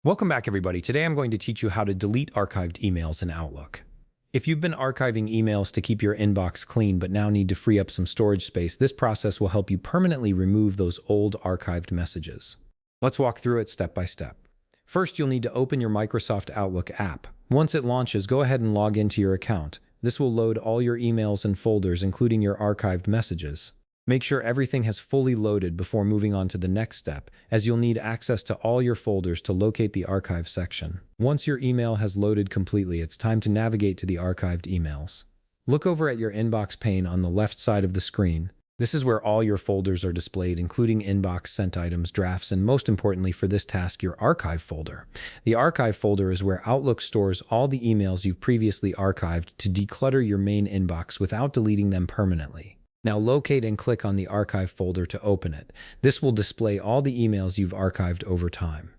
Welcome back, everybody. Today I'm going to teach you how to delete archived emails in Outlook. If you've been archiving emails to keep your inbox clean but now need to free up some storage space, this process will help you permanently remove those old archived messages. Let's walk through it step by step. First, you'll need to open your Microsoft Outlook app. Once it launches, go ahead and log into your account. This will load all your emails and folders, including your archived messages. Make sure everything has fully loaded before moving on to the next step, as you'll need access to all your folders to locate the archive section. Once your email has loaded completely, it's time to navigate to the archived emails. Look over at your inbox pane on the left side of the screen. This is where all your folders are displayed, including inbox, sent items, drafts, and most importantly for this task, your archive folder. The archive folder is where Outlook stores all the emails you've previously archived to declutter your main inbox without deleting them permanently. Now locate and click on the archive folder to open it. This will display all the emails you've archived over time.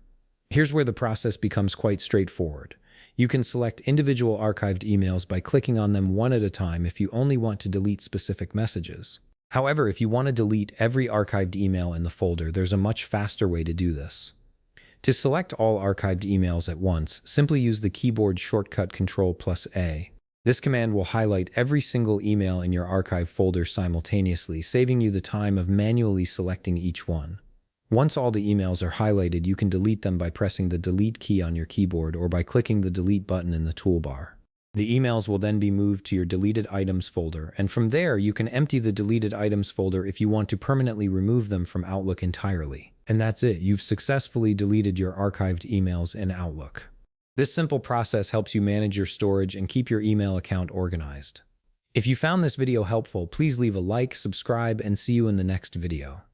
Here's where the process becomes quite straightforward. You can select individual archived emails by clicking on them one at a time if you only want to delete specific messages. However, if you want to delete every archived email in the folder, there's a much faster way to do this. To select all archived emails at once, simply use the keyboard shortcut Ctrl+A. This command will highlight every single email in your archive folder simultaneously, saving you the time of manually selecting each one. Once all the emails are highlighted, you can delete them by pressing the Delete key on your keyboard or by clicking the Delete button in the toolbar. The emails will then be moved to your Deleted Items folder, and from there you can empty the Deleted Items folder if you want to permanently remove them from Outlook entirely. And that's it, you've successfully deleted your archived emails in Outlook. This simple process helps you manage your storage and keep your email account organized. If you found this video helpful, please leave a like, subscribe, and see you in the next video.